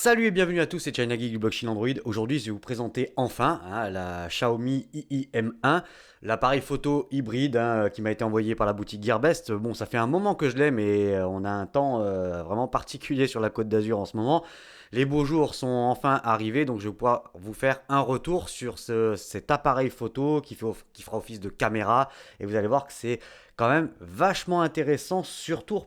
Salut et bienvenue à tous, c'est China Geek du blog Chine Android. Aujourd'hui, je vais vous présenter enfin la Xiaomi II-M1, l'appareil photo hybride qui m'a été envoyé par la boutique Gearbest. Bon, ça fait un moment que je l'ai, mais on a un temps vraiment particulier sur la Côte d'Azur en ce moment. Les beaux jours sont enfin arrivés, donc je vais pouvoir vous faire un retour sur cet appareil photo qui fera office de caméra. Et vous allez voir que c'est quand même vachement intéressant, surtout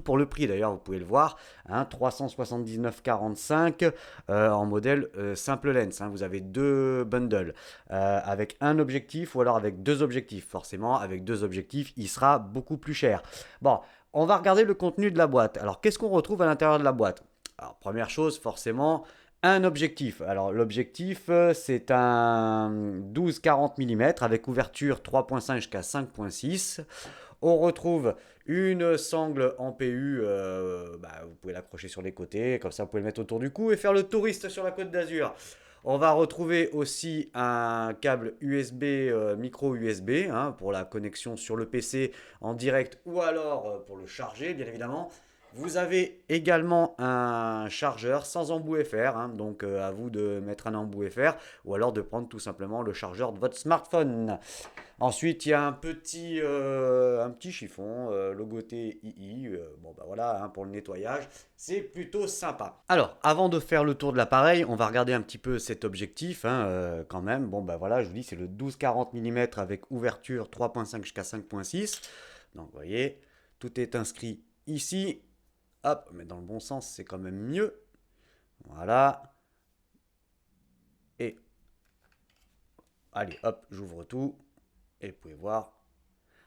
pour le prix. D'ailleurs, vous pouvez le voir, 379,45 en modèle simple lens. Vous avez deux bundles avec un objectif ou alors avec deux objectifs. Forcément, avec deux objectifs, il sera beaucoup plus cher. Bon, on va regarder le contenu de la boîte. Alors, qu'est-ce qu'on retrouve à l'intérieur de la boîte? Alors, première chose, forcément, un objectif. Alors, l'objectif, c'est un 12-40 mm avec ouverture 3.5 jusqu'à 5.6. On retrouve une sangle en PU, vous pouvez l'accrocher sur les côtés, comme ça vous pouvez le mettre autour du cou et faire le touriste sur la Côte d'Azur. On va retrouver aussi un câble USB, micro USB, pour la connexion sur le PC en direct ou alors pour le charger, bien évidemment. Vous avez également un chargeur sans embout FR, donc à vous de mettre un embout FR ou alors de prendre tout simplement le chargeur de votre smartphone. Ensuite, il y a un petit chiffon logoté II. Voilà, pour le nettoyage, c'est plutôt sympa. Alors, avant de faire le tour de l'appareil, on va regarder un petit peu cet objectif quand même. Voilà, je vous dis, c'est le 12-40 mm avec ouverture 3.5 jusqu'à 5.6. Donc, vous voyez, tout est inscrit ici. Hop, mais dans le bon sens, c'est quand même mieux. Voilà. Et allez, hop, j'ouvre tout. Et vous pouvez voir.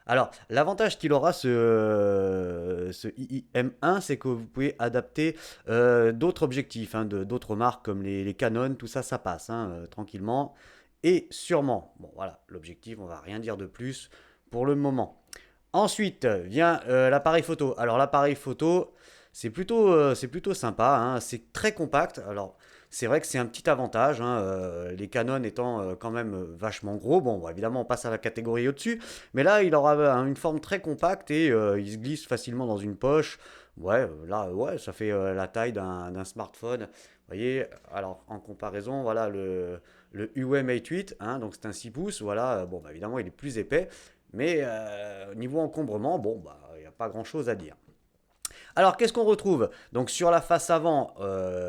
Alors, l'avantage qu'il aura ce IIM1, c'est que vous pouvez adapter d'autres objectifs, d'autres marques comme les Canon, tout ça, ça passe tranquillement et sûrement. Bon, voilà, l'objectif, on va rien dire de plus pour le moment. Ensuite vient l'appareil photo. Alors, l'appareil photo, c'est plutôt sympa, c'est très compact. Alors, c'est vrai que c'est un petit avantage, les Canon étant quand même vachement gros. Bon, évidemment, on passe à la catégorie au-dessus, mais là, il aura une forme très compacte et il se glisse facilement dans une poche. Ouais, là, ouais, ça fait la taille d'un smartphone. Vous voyez, alors en comparaison, voilà le UM 8, donc c'est un 6 pouces. Voilà, évidemment, il est plus épais, mais niveau encombrement, il n'y a pas grand-chose à dire. Alors, qu'est-ce qu'on retrouve? Donc, sur la face avant,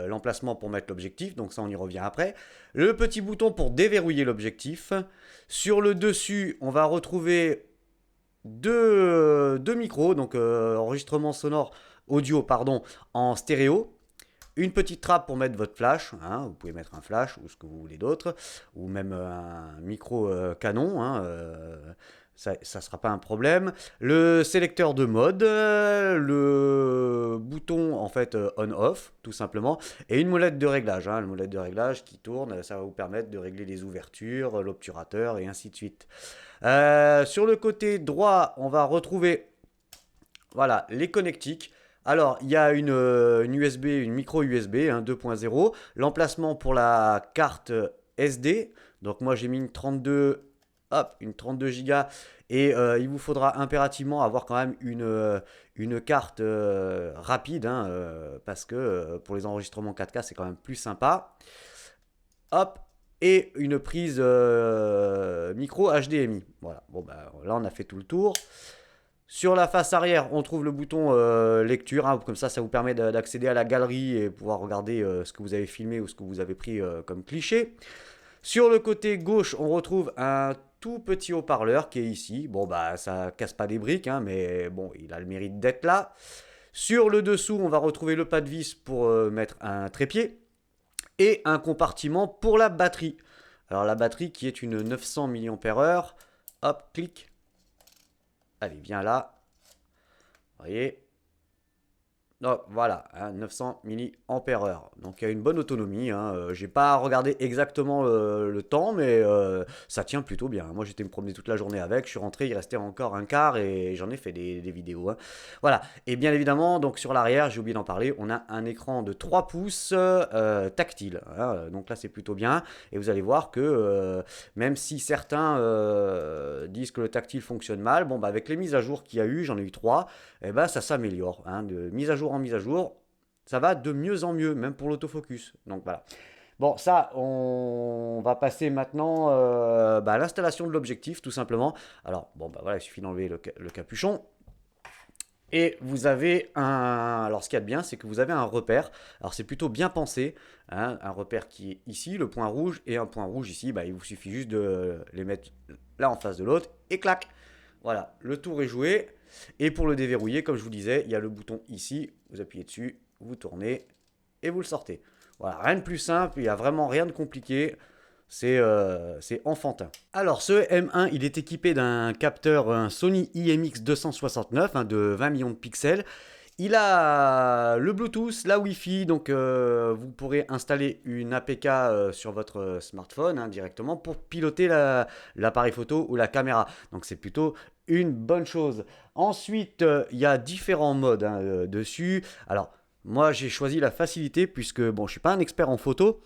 l'emplacement pour mettre l'objectif. Donc, ça, on y revient après. Le petit bouton pour déverrouiller l'objectif. Sur le dessus, on va retrouver deux micros. Donc, enregistrement sonore, audio, pardon, en stéréo. Une petite trappe pour mettre votre flash, vous pouvez mettre un flash ou ce que vous voulez d'autre, ou même un micro canon, ça ne sera pas un problème. Le sélecteur de mode, le bouton en fait on-off tout simplement, et une molette de réglage, une molette de réglage qui tourne, ça va vous permettre de régler les ouvertures, l'obturateur et ainsi de suite. Sur le côté droit, on va retrouver voilà, les connectiques. Alors, il y a une USB, une micro USB 2.0. L'emplacement pour la carte SD. Donc, moi, j'ai mis une 32 Go. Et il vous faudra impérativement avoir quand même une carte rapide. Parce que pour les enregistrements 4K, c'est quand même plus sympa. Hop. Et une prise micro HDMI. Voilà. Là, on a fait tout le tour. Sur la face arrière, on trouve le bouton lecture, comme ça vous permet d'accéder à la galerie et pouvoir regarder ce que vous avez filmé ou ce que vous avez pris comme cliché. Sur le côté gauche, on retrouve un tout petit haut-parleur qui est ici. Ça casse pas des briques, mais bon, il a le mérite d'être là. Sur le dessous, on va retrouver le pas de vis pour mettre un trépied et un compartiment pour la batterie. Alors la batterie qui est une 900 mAh. Hop, clic. Allez, viens là. Vous voyez. Donc voilà, 900 mAh. Donc il y a une bonne autonomie. J'ai pas regardé exactement le temps, mais ça tient plutôt bien. Moi j'étais me promener toute la journée avec. Je suis rentré, il restait encore un quart et j'en ai fait des vidéos. Voilà. Et bien évidemment, donc sur l'arrière, j'ai oublié d'en parler, on a un écran de 3 pouces tactile. Donc là c'est plutôt bien. Et vous allez voir que même si certains disent que le tactile fonctionne mal, avec les mises à jour qu'il y a eu, j'en ai eu 3, ça s'améliore. De mise à jour en mise à jour, ça va de mieux en mieux, même pour l'autofocus. Donc voilà. Bon, ça, on va passer maintenant à l'installation de l'objectif, tout simplement. Alors, bon, bah voilà, il suffit d'enlever le capuchon. Et vous avez un... Alors, ce qu'il y a de bien, c'est que vous avez un repère. Alors, c'est plutôt bien pensé. Hein, un repère qui est ici, le point rouge, et un point rouge ici. Bah, il vous suffit juste de les mettre l'un en face de l'autre, et clac. Voilà, le tour est joué. Et pour le déverrouiller, comme je vous disais, il y a le bouton ici. Vous appuyez dessus, vous tournez, et vous le sortez. Voilà, rien de plus simple, il n'y a vraiment rien de compliqué. C'est enfantin. Alors, ce M1, il est équipé d'un capteur un Sony IMX 269 hein, de 20 millions de pixels. Il a le Bluetooth, la Wi-Fi, donc vous pourrez installer une APK sur votre smartphone hein, directement pour piloter l'appareil photo ou la caméra. Donc c'est plutôt une bonne chose. Ensuite, il y a différents modes hein, dessus. Alors, moi j'ai choisi la facilité puisque bon, je ne suis pas un expert en photo.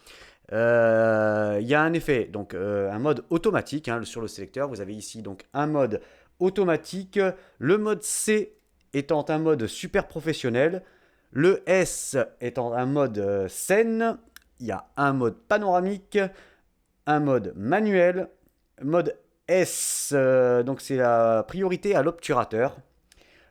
Il y a un effet, donc un mode automatique hein, sur le sélecteur. Vous avez ici donc un mode automatique. Le mode C étant un mode super professionnel. Le S étant un mode scène. Il y a un mode panoramique, un mode manuel. Mode S, donc c'est la priorité à l'obturateur.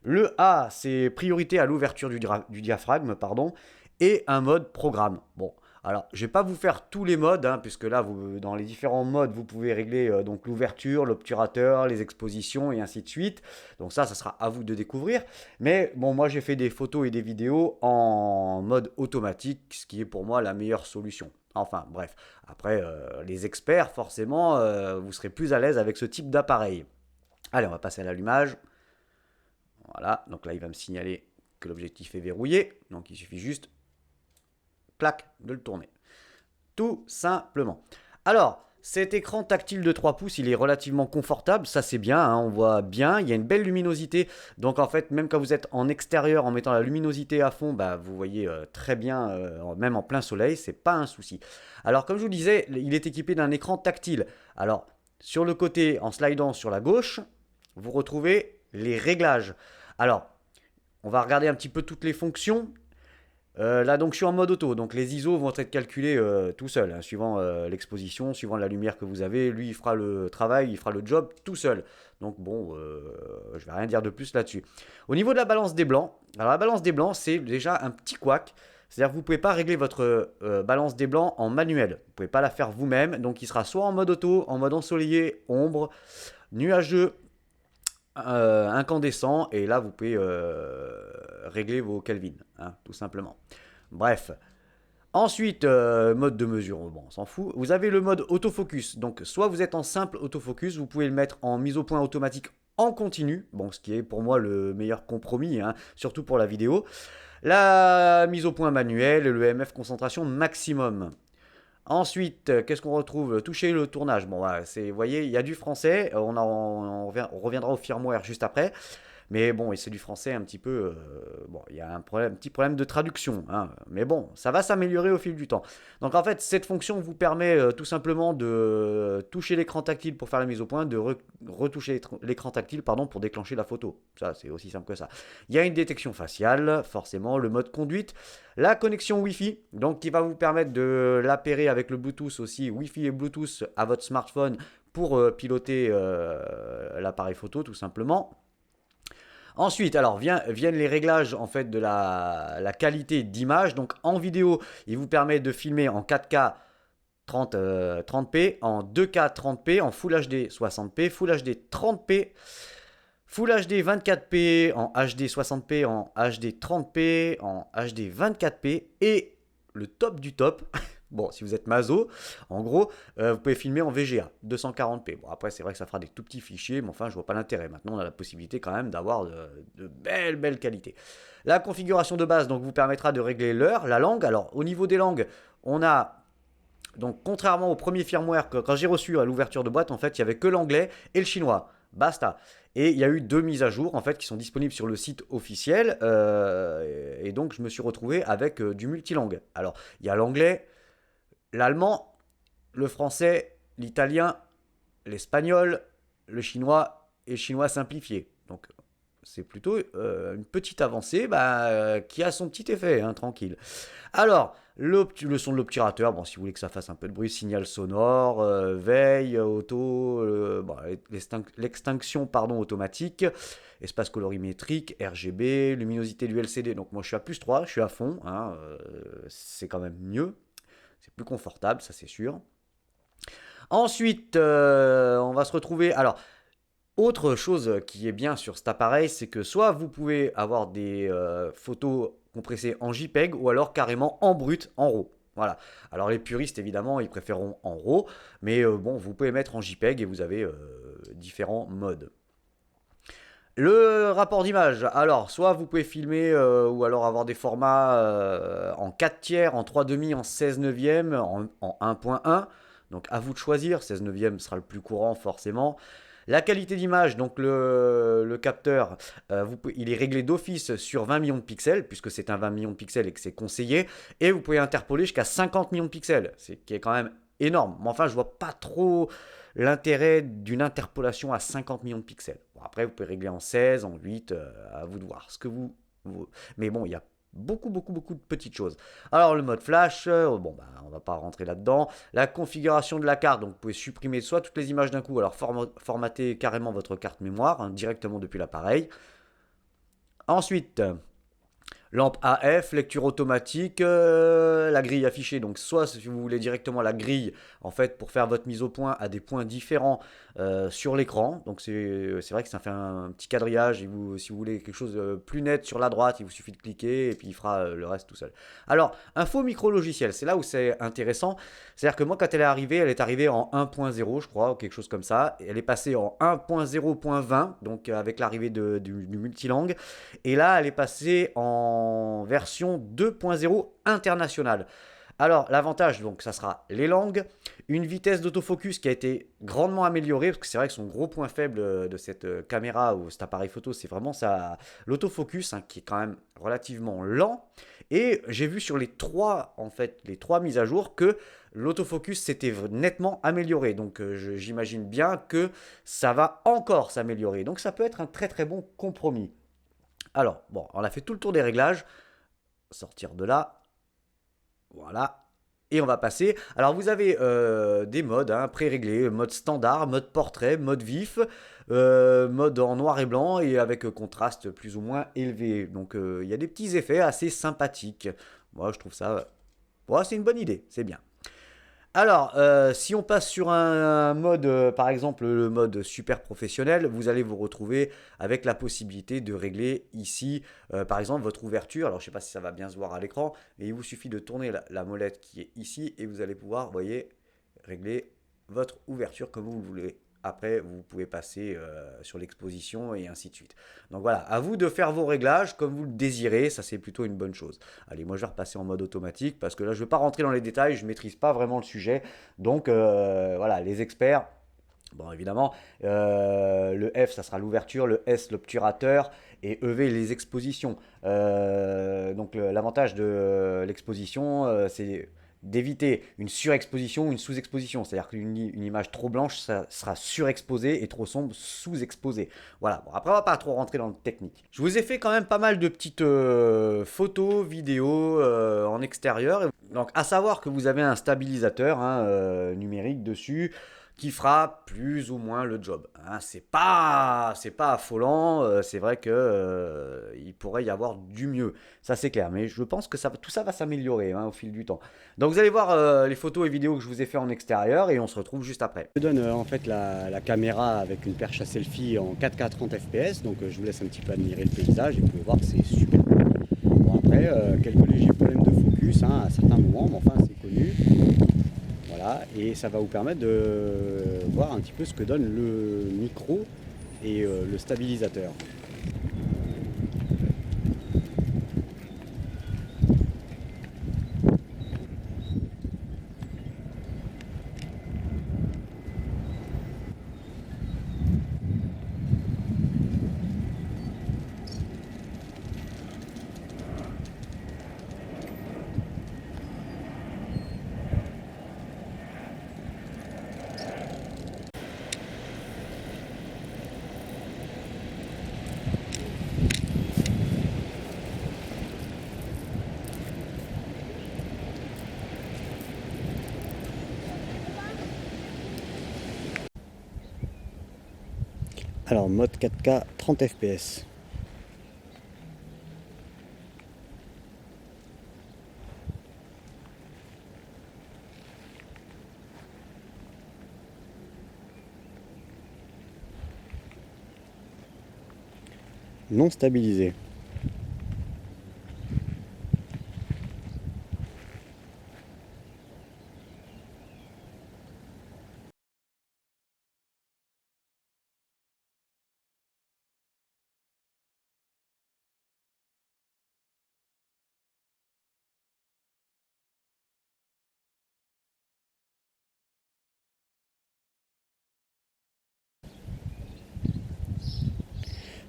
Le A, c'est priorité à l'ouverture du diaphragme, pardon. Et un mode programme. Bon, alors, je ne vais pas vous faire tous les modes, hein, puisque là, dans les différents modes, vous pouvez régler donc l'ouverture, l'obturateur, les expositions et ainsi de suite. Donc ça sera à vous de découvrir. Mais bon, moi, j'ai fait des photos et des vidéos en mode automatique, ce qui est pour moi la meilleure solution. Enfin, bref. Après, les experts, forcément, vous serez plus à l'aise avec ce type d'appareil. Allez, on va passer à l'allumage. Voilà, donc là, il va me signaler que l'objectif est verrouillé. Donc, il suffit juste clac, de le tourner. Tout simplement. Alors, cet écran tactile de 3 pouces, il est relativement confortable, ça c'est bien, hein, on voit bien, il y a une belle luminosité, donc en fait, même quand vous êtes en extérieur en mettant la luminosité à fond, bah, vous voyez très bien, même en plein soleil, c'est pas un souci. Alors, comme je vous disais, il est équipé d'un écran tactile. Alors, sur le côté, en slidant sur la gauche, vous retrouvez les réglages. Alors, on va regarder un petit peu toutes les fonctions. Là donc je suis en mode auto, donc les ISO vont être calculés tout seul, hein, suivant l'exposition, suivant la lumière que vous avez, lui il fera le travail, il fera le job tout seul. Donc bon, je vais rien dire de plus là-dessus. Au niveau de la balance des blancs, alors la balance des blancs c'est déjà un petit couac, c'est-à-dire que vous ne pouvez pas régler votre balance des blancs en manuel, vous ne pouvez pas la faire vous-même, donc il sera soit en mode auto, en mode ensoleillé, ombre, nuageux, incandescent, et là vous pouvez régler vos Kelvin, hein, tout simplement. Bref. Ensuite, mode de mesure, bon, on s'en fout. Vous avez le mode autofocus. Donc, soit vous êtes en simple autofocus, vous pouvez le mettre en mise au point automatique en continu. Bon, ce qui est pour moi le meilleur compromis, hein, surtout pour la vidéo. La mise au point manuelle et le MF concentration maximum. Ensuite, qu'est-ce qu'on retrouve? Toucher le tournage. Bon, voilà, vous voyez, il y a du français. On reviendra au firmware juste après. Mais bon, et c'est du français un petit peu. Bon, il y a un petit problème de traduction. Hein, mais bon, ça va s'améliorer au fil du temps. Donc en fait, cette fonction vous permet tout simplement de toucher l'écran tactile pour faire la mise au point, de retoucher l'écran tactile pardon, pour déclencher la photo. Ça, c'est aussi simple que ça. Il y a une détection faciale, forcément, le mode conduite, la connexion Wi-Fi, donc qui va vous permettre de l'appairer avec le Bluetooth aussi, Wi-Fi et Bluetooth à votre smartphone pour piloter l'appareil photo tout simplement. Ensuite, alors viennent les réglages en fait de la qualité d'image. Donc en vidéo, il vous permet de filmer en 4K 30p, en 2K 30p, en Full HD 60p, Full HD 30p, Full HD 24p, en HD 60p, en HD 30p, en HD 24p et le top du top. Bon, si vous êtes maso, en gros, vous pouvez filmer en VGA, 240p. Bon, après, c'est vrai que ça fera des tout petits fichiers, mais enfin, je vois pas l'intérêt. Maintenant, on a la possibilité quand même d'avoir de belles qualités. La configuration de base, donc, vous permettra de régler l'heure, la langue. Alors, au niveau des langues, on a, donc, contrairement au premier firmware, que quand j'ai reçu à l'ouverture de boîte, en fait, il n'y avait que l'anglais et le chinois. Basta. Et il y a eu 2 mises à jour en fait qui sont disponibles sur le site officiel. Et donc, je me suis retrouvé avec du multilangue. Alors, il y a l'anglais, l'allemand, le français, l'italien, l'espagnol, le chinois et le chinois simplifié. Donc c'est plutôt une petite avancée qui a son petit effet, hein, tranquille. Alors, le son de l'obturateur, bon, si vous voulez que ça fasse un peu de bruit, signal sonore, veille, auto, l'extinction pardon, automatique, espace colorimétrique, RGB, luminosité du LCD. Donc moi je suis à +3, je suis à fond, hein, c'est quand même mieux, c'est plus confortable, ça c'est sûr. Ensuite, on va se retrouver. Alors, autre chose qui est bien sur cet appareil, c'est que soit vous pouvez avoir des photos compressées en JPEG ou alors carrément en brut, en RAW. Voilà. Alors les puristes, évidemment, ils préféreront en RAW, mais bon, vous pouvez mettre en JPEG et vous avez différents modes. Le rapport d'image, alors soit vous pouvez filmer ou alors avoir des formats en 4 tiers, en 3 demi, en 16 neuvième, en 1.1. Donc à vous de choisir, 16 neuvième sera le plus courant forcément. La qualité d'image, donc le capteur, il est réglé d'office sur 20 millions de pixels, puisque c'est un 20 millions de pixels et que c'est conseillé. Et vous pouvez interpoler jusqu'à 50 millions de pixels, qui est quand même énorme. Mais enfin, je vois pas trop l'intérêt d'une interpolation à 50 millions de pixels. Bon, après, vous pouvez régler en 16, en 8, à vous de voir ce que vous... Mais bon, il y a beaucoup de petites choses. Alors le mode flash, bon bah on va pas rentrer là-dedans. La configuration de la carte, donc vous pouvez supprimer soit toutes les images d'un coup, alors formater carrément votre carte mémoire hein, directement depuis l'appareil. Ensuite, lampe AF, lecture automatique, la grille affichée. Donc soit si vous voulez directement la grille, en fait, pour faire votre mise au point à des points différents sur l'écran. Donc c'est vrai que ça fait un petit quadrillage. Et si vous voulez quelque chose de plus net sur la droite, il vous suffit de cliquer et puis il fera le reste tout seul. Alors, un faux micro logiciel, c'est là où c'est intéressant. C'est-à-dire que moi, quand elle est arrivée en 1.0, je crois, ou quelque chose comme ça. Et elle est passée en 1.0.20, donc avec l'arrivée du multilangue. Et là, elle est passée en version 2.0 internationale. Alors, l'avantage, donc, ça sera les langues, une vitesse d'autofocus qui a été grandement améliorée, parce que c'est vrai que son gros point faible de cette caméra ou cet appareil photo, c'est vraiment l'autofocus, hein, qui est quand même relativement lent. Et j'ai vu sur les trois mises à jour que l'autofocus s'était nettement amélioré. Donc, j'imagine bien que ça va encore s'améliorer. Donc, ça peut être un très bon compromis. Alors, bon, on a fait tout le tour des réglages. Sortir de là. Voilà. Et on va passer. Alors, vous avez des modes hein, pré-réglés. Mode standard, mode portrait, mode vif, mode en noir et blanc et avec contraste plus ou moins élevé. Donc, il y a des petits effets assez sympathiques. Moi, je trouve ça... Ouais, c'est une bonne idée. C'est bien. Alors, si on passe sur un mode, par exemple le mode super professionnel, vous allez vous retrouver avec la possibilité de régler ici, par exemple, votre ouverture. Alors, je ne sais pas si ça va bien se voir à l'écran, mais il vous suffit de tourner la molette qui est ici et vous allez pouvoir, vous voyez, régler votre ouverture comme vous le voulez. Après, vous pouvez passer sur l'exposition et ainsi de suite. Donc voilà, à vous de faire vos réglages comme vous le désirez, ça c'est plutôt une bonne chose. Allez, moi je vais repasser en mode automatique parce que là je ne vais pas rentrer dans les détails, je ne maîtrise pas vraiment le sujet. Donc voilà, les experts, bon évidemment, le F ça sera l'ouverture, le S l'obturateur et EV les expositions. Donc l'avantage de l'exposition, c'est d'éviter une surexposition ou une sous-exposition. C'est-à-dire qu'une image trop blanche, ça sera surexposée et trop sombre, sous-exposée. Voilà. Bon, après, on va pas trop rentrer dans le technique. Je vous ai fait quand même pas mal de petites photos, vidéos en extérieur. Donc, à savoir que vous avez un stabilisateur hein, numérique dessus qui fera plus ou moins le job. Hein, c'est pas affolant. C'est vrai que il pourrait y avoir du mieux. Ça c'est clair. Mais je pense que tout ça va s'améliorer hein, au fil du temps. Donc vous allez voir les photos et vidéos que je vous ai fait en extérieur et on se retrouve juste après. Je donne en fait la caméra avec une perche à selfie en 4K 30 fps. Donc je vous laisse un petit peu admirer le paysage et vous pouvez voir que c'est super. Bon après quelques légers problèmes de focus hein, à certains moments, mais enfin c'est connu. Voilà, et ça va vous permettre de voir un petit peu ce que donne le micro et le stabilisateur. Alors mode 4K 30 fps. Non stabilisé.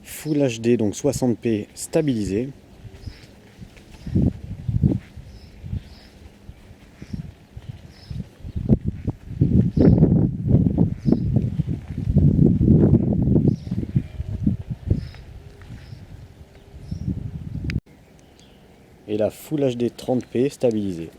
Full HD, donc 60p stabilisé. Et la Full HD 30p stabilisée.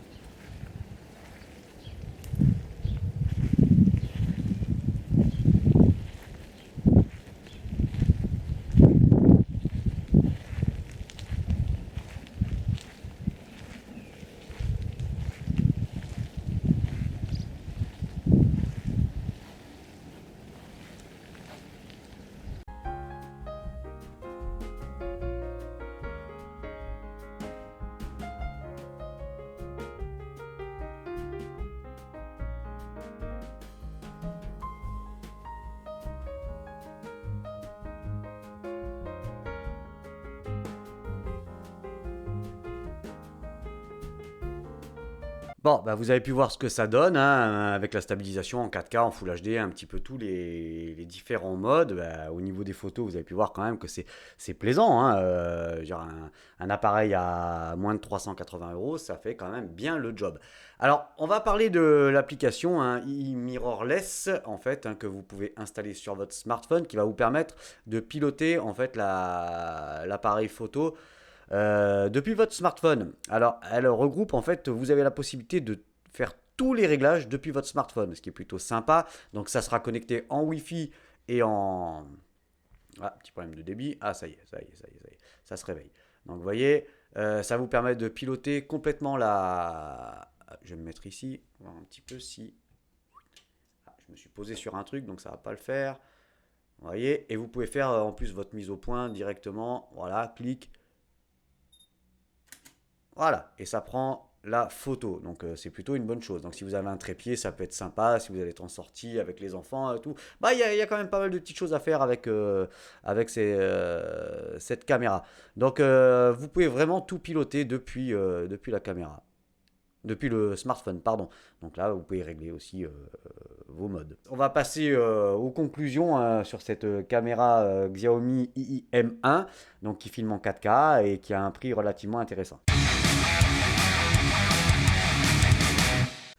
Bon, bah vous avez pu voir ce que ça donne hein, avec la stabilisation en 4K, en Full HD, un petit peu tous les différents modes. Bah, au niveau des photos, vous avez pu voir quand même que c'est plaisant. Hein, je veux dire, un appareil à moins de 380 euros, ça fait quand même bien le job. Alors, on va parler de l'application hein, Mirrorless, en fait, hein, que vous pouvez installer sur votre smartphone, qui va vous permettre de piloter en fait l'appareil photo depuis votre smartphone. Alors, elle regroupe en fait, vous avez la possibilité de faire tous les réglages depuis votre smartphone, ce qui est plutôt sympa. Donc, ça sera connecté en Wi-Fi et en. Ah, petit problème de débit. Ah, ça y est, ça y est, ça y est, ça y est. Ça se réveille. Donc, vous voyez, ça vous permet de piloter complètement la. Je vais me mettre ici, voir un petit peu si. Ah, je me suis posé sur un truc, donc ça va pas le faire. Vous voyez, et vous pouvez faire en plus votre mise au point directement. Voilà, clic. Voilà, et ça prend la photo. Donc c'est plutôt une bonne chose. Donc si vous avez un trépied, ça peut être sympa. Si vous allez être en sortie avec les enfants et tout, bah il y a quand même pas mal de petites choses à faire avec cette caméra. Donc vous pouvez vraiment tout piloter depuis la caméra. Depuis le smartphone, pardon. Donc là, vous pouvez régler aussi vos modes. On va passer aux conclusions sur cette caméra Xiaomi IIM1, donc qui filme en 4K et qui a un prix relativement intéressant.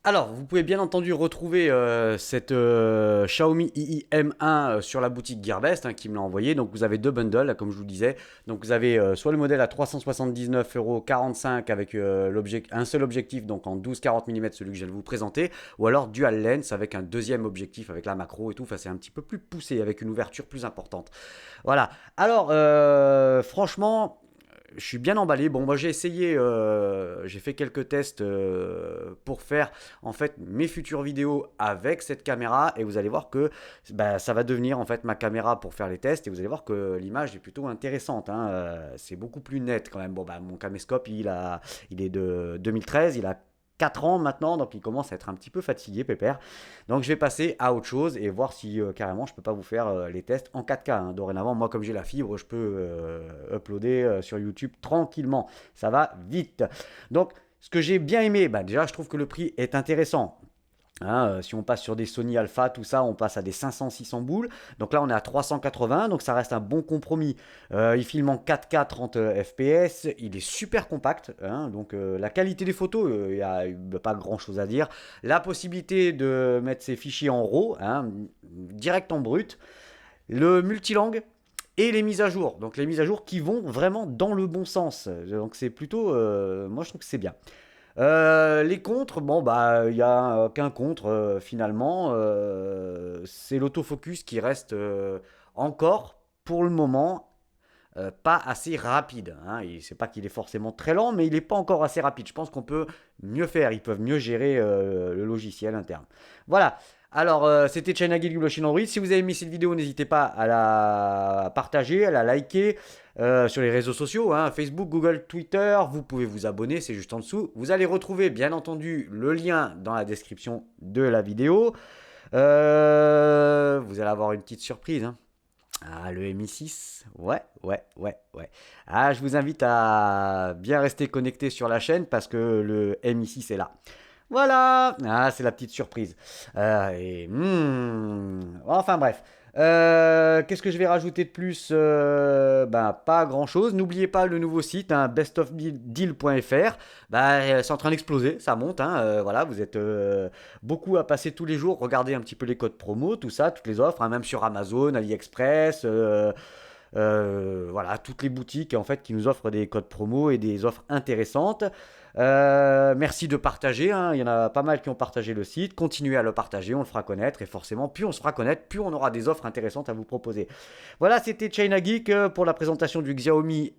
Alors, vous pouvez bien entendu retrouver cette Xiaomi IIM1 sur la boutique Gearbest hein, qui me l'a envoyé. Donc, vous avez deux bundles, là, comme je vous le disais. Donc, vous avez soit le modèle à 379,45 € avec un seul objectif, donc en 12-40 mm, celui que je vais vous présenter, ou alors dual lens avec un deuxième objectif avec la macro et tout. Enfin, c'est un petit peu plus poussé avec une ouverture plus importante. Voilà. Alors, franchement, je suis bien emballé. Bon, moi j'ai essayé, j'ai fait quelques tests pour faire en fait mes futures vidéos avec cette caméra et vous allez voir que bah, ça va devenir en fait ma caméra pour faire les tests et vous allez voir que l'image est plutôt intéressante. Hein. C'est beaucoup plus net quand même. Bon, bah, mon caméscope il est de 2013, il a 4 ans maintenant, donc il commence à être un petit peu fatigué, pépère. Donc je vais passer à autre chose et voir si carrément je peux pas vous faire les tests en 4K. Hein. Dorénavant, moi comme j'ai la fibre, je peux uploader sur YouTube tranquillement. Ça va vite. Donc ce que j'ai bien aimé, bah, déjà je trouve que le prix est intéressant. Hein, si on passe sur des Sony Alpha, tout ça, on passe à des 500-600 boules. Donc là, on est à 380, donc ça reste un bon compromis. Il filme en 4K 30 fps, il est super compact. Hein, donc la qualité des photos, il n'y a pas grand-chose à dire. La possibilité de mettre ses fichiers en RAW, hein, direct en brut. Le multilangue, et les mises à jour. Donc les mises à jour qui vont vraiment dans le bon sens. Donc c'est plutôt, moi je trouve que c'est bien. Les contres, bon bah il n'y a qu'un contre finalement, c'est l'autofocus qui reste encore, pour le moment, pas assez rapide. Hein. C'est pas qu'il est forcément très lent, mais il n'est pas encore assez rapide. Je pense qu'on peut mieux faire. Ils peuvent mieux gérer le logiciel interne. Voilà. Alors, c'était China Geek du Blockchain Android. Si vous avez aimé cette vidéo, n'hésitez pas à la partager, à la liker sur les réseaux sociaux, hein, Facebook, Google, Twitter. Vous pouvez vous abonner, c'est juste en dessous. Vous allez retrouver, bien entendu, le lien dans la description de la vidéo. Vous allez avoir une petite surprise, hein. Ah, le MI6, ouais. Ah, je vous invite à bien rester connecté sur la chaîne parce que le MI6 est là. Voilà, ah, c'est la petite surprise. Enfin bref. Qu'est-ce que je vais rajouter de plus? Pas grand-chose. N'oubliez pas le nouveau site, hein, bestofdeal.fr. C'est en train d'exploser, ça monte. Hein, voilà, vous êtes beaucoup à passer tous les jours. Regardez un petit peu les codes promo, tout ça, toutes les offres, hein, même sur Amazon, AliExpress. Voilà, toutes les boutiques en fait qui nous offrent des codes promo et des offres intéressantes. Merci de partager, hein. Il y en a pas mal qui ont partagé le site. Continuez à le partager, on le fera connaître. Et forcément, plus on se fera connaître, plus on aura des offres intéressantes à vous proposer. Voilà, c'était China Geek pour la présentation du Xiaomi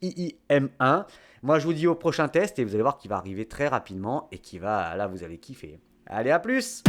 IIM1. Moi, je vous dis au prochain test et vous allez voir qu'il va arriver très rapidement et là, vous allez kiffer. Allez, à plus!